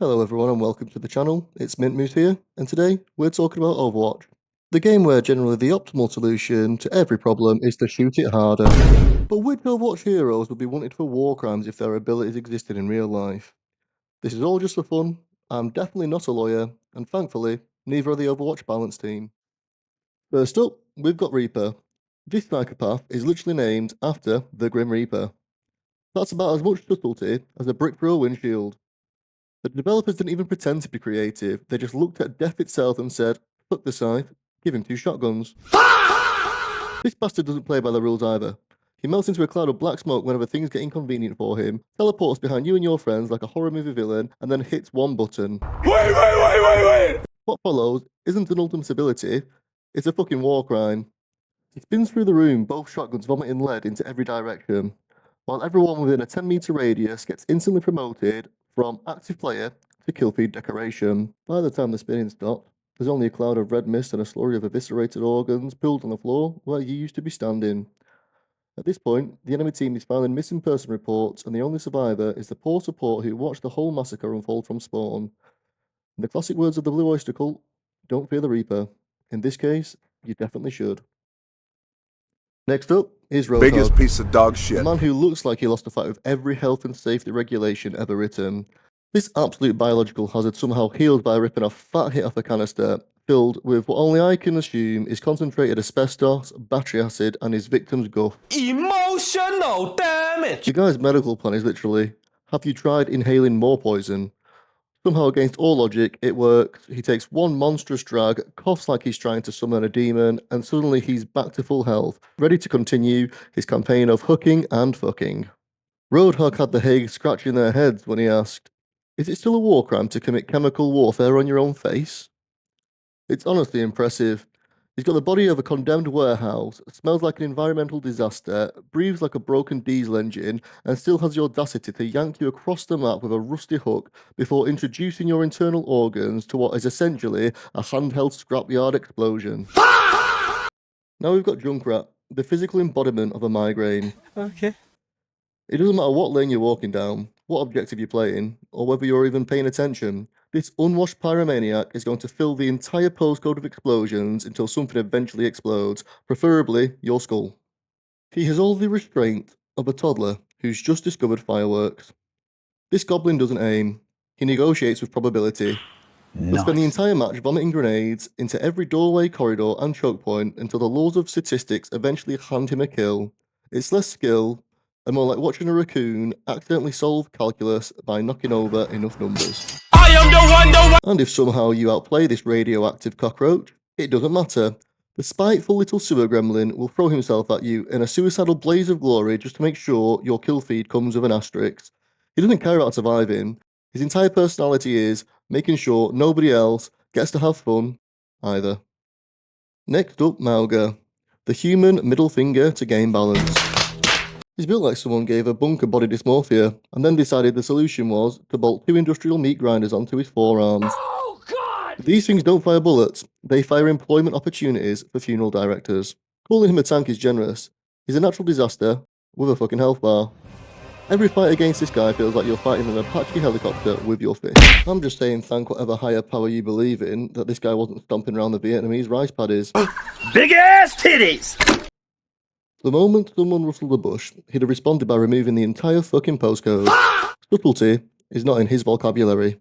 Hello everyone and welcome to the channel, it's Mint Moose here, and today we're talking about Overwatch, the game where generally the optimal solution to every problem is to shoot it harder. But which Overwatch heroes would be wanted for war crimes if their abilities existed in real life? This is all just for fun, I'm definitely not a lawyer, and thankfully, neither are the Overwatch balance team. First up, we've got Reaper. This psychopath is literally named after the Grim Reaper. That's about as much subtlety as a brick through a windshield. The developers didn't even pretend to be creative, they just looked at death itself and said, fuck the scythe, give him 2 shotguns. This bastard doesn't play by the rules either. He melts into a cloud of black smoke whenever things get inconvenient for him, teleports behind you and your friends like a horror movie villain, and then hits one button. Wait! What follows isn't an ultimate ability, it's a fucking war crime. He spins through the room, both shotguns vomiting lead into every direction, while everyone within a 10-meter radius gets instantly promoted from active player to kill feed decoration. By the time the spinning stops, there's only a cloud of red mist and a slurry of eviscerated organs pooled on the floor where you used to be standing. At this point, the enemy team is filing missing person reports, and the only survivor is the poor support who watched the whole massacre unfold from spawn. In the classic words of the Blue Oyster Cult, don't fear the Reaper. In this case, you definitely should. Next up is Roadhog, biggest piece of dog shit. a man who looks like he lost a fight with every health and safety regulation ever written. This absolute biological hazard somehow healed by ripping a fat hit off a canister filled with what only I can assume is concentrated asbestos, battery acid, and his victim's guff. Emotional damage! The guy's medical plan is literally, have you tried inhaling more poison? Somehow, against all logic, it works. He takes one monstrous drag, coughs like he's trying to summon a demon, and suddenly he's back to full health, ready to continue his campaign of hooking and fucking. Roadhog had the Hague scratching their heads when he asked, is it still a war crime to commit chemical warfare on your own face? It's honestly impressive. He's got the body of a condemned warehouse, smells like an environmental disaster, breathes like a broken diesel engine, and still has the audacity to yank you across the map with a rusty hook before introducing your internal organs to what is essentially a handheld scrapyard explosion. Now we've got Junkrat, the physical embodiment of a migraine. Okay. It doesn't matter what lane you're walking down, what objective you're playing, or whether you're even paying attention. This unwashed pyromaniac is going to fill the entire postcode with explosions until something eventually explodes, preferably your skull. He has all the restraint of a toddler who's just discovered fireworks. This goblin doesn't aim, he negotiates with probability. He'll spend the entire match vomiting grenades into every doorway, corridor, and choke point until the laws of statistics eventually hand him a kill. It's less skill, and more like watching a raccoon accidentally solve calculus by knocking over enough numbers. I am the one. And if somehow you outplay this radioactive cockroach, it doesn't matter. The spiteful little sewer gremlin will throw himself at you in a suicidal blaze of glory just to make sure your kill feed comes with an asterisk. He doesn't care about surviving. His entire personality is making sure nobody else gets to have fun either. Next up, Mauga, the human middle finger to game balance. He's built like someone gave a bunker body dysmorphia and then decided the solution was to bolt 2 industrial meat grinders onto his forearms. Oh, God! These things don't fire bullets, they fire employment opportunities for funeral directors. Calling him a tank is generous. He's a natural disaster with a fucking health bar. Every fight against this guy feels like you're fighting an Apache helicopter with your fist. I'm just saying thank whatever higher power you believe in that this guy wasn't stomping around the Vietnamese rice paddies. Big ass titties! The moment someone rustled a bush, he'd have responded by removing the entire fucking postcode. Subtlety is not in his vocabulary.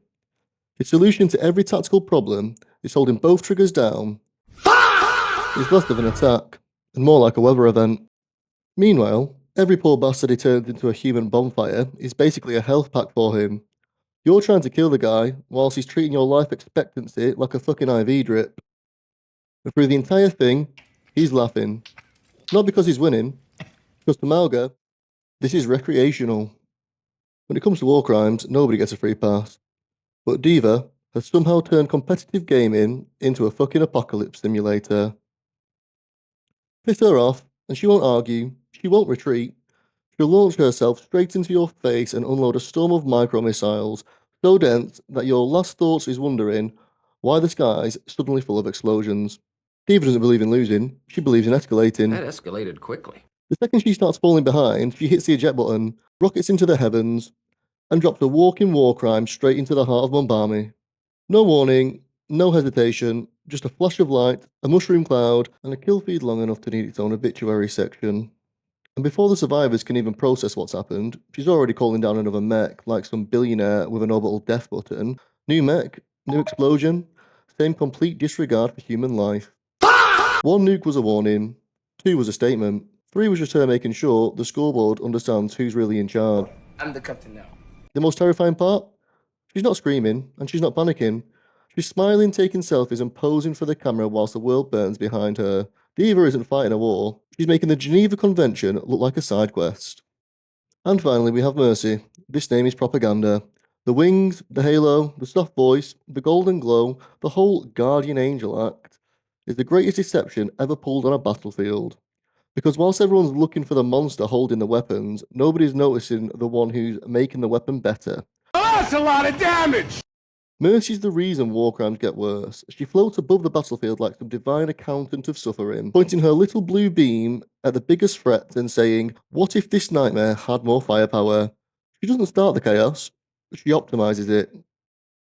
His solution to every tactical problem is holding both triggers down. It's less of an attack, and more like a weather event. Meanwhile, every poor bastard he turns into a human bonfire is basically a health pack for him. You're trying to kill the guy, whilst he's treating your life expectancy like a fucking IV drip. And through the entire thing, he's laughing. Not because he's winning, because to Mauga, this is recreational. When it comes to war crimes, nobody gets a free pass. But Diva has somehow turned competitive gaming into a fucking apocalypse simulator. Piss her off, and she won't argue, she won't retreat. She'll launch herself straight into your face and unload a storm of micro-missiles, so dense that your last thoughts is wondering why the sky's suddenly full of explosions. Diva doesn't believe in losing, she believes in escalating. That escalated quickly. The second she starts falling behind, she hits the eject button, rockets into the heavens, and drops a walking war crime straight into the heart of Bombami. No warning, no hesitation, just a flash of light, a mushroom cloud, and a kill feed long enough to need its own obituary section. And before the survivors can even process what's happened, she's already calling down another mech, like some billionaire with an orbital death button. New mech, new explosion, same complete disregard for human life. 1 nuke was a warning, 2 was a statement, 3 was just her making sure the scoreboard understands who's really in charge. I'm the captain now. The most terrifying part? She's not screaming, and she's not panicking. She's smiling, taking selfies, and posing for the camera whilst the world burns behind her. Diva isn't fighting a war, she's making the Geneva Convention look like a side quest. And finally, we have Mercy. This name is propaganda. The wings, the halo, the soft voice, the golden glow, the whole guardian angel act is the greatest deception ever pulled on a battlefield. Because whilst everyone's looking for the monster holding the weapons, nobody's noticing the one who's making the weapon better. That's a lot of damage! Mercy's the reason war crimes get worse. She floats above the battlefield like some divine accountant of suffering, pointing her little blue beam at the biggest threat and saying, what if this nightmare had more firepower? She doesn't start the chaos, she optimizes it.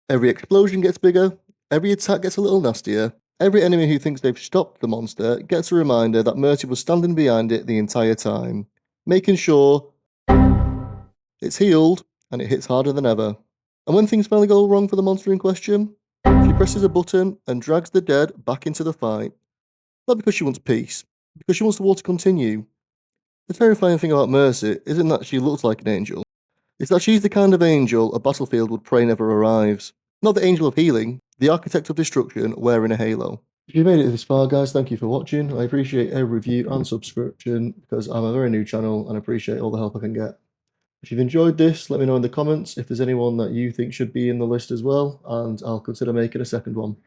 Every explosion gets bigger, every attack gets a little nastier, every enemy who thinks they've stopped the monster gets a reminder that Mercy was standing behind it the entire time, making sure it's healed and it hits harder than ever. And when things finally go wrong for the monster in question, she presses a button and drags the dead back into the fight. Not because she wants peace, because she wants the war to continue. The terrifying thing about Mercy isn't that she looks like an angel, it's that she's the kind of angel a battlefield would pray never arrives. Not the angel of healing, the architect of destruction wearing a halo. If you've made it this far, guys, thank you for watching. I appreciate every review and subscription because I'm a very new channel and appreciate all the help I can get. If you've enjoyed this, let me know in the comments if there's anyone that you think should be in the list as well, and I'll consider making a second one.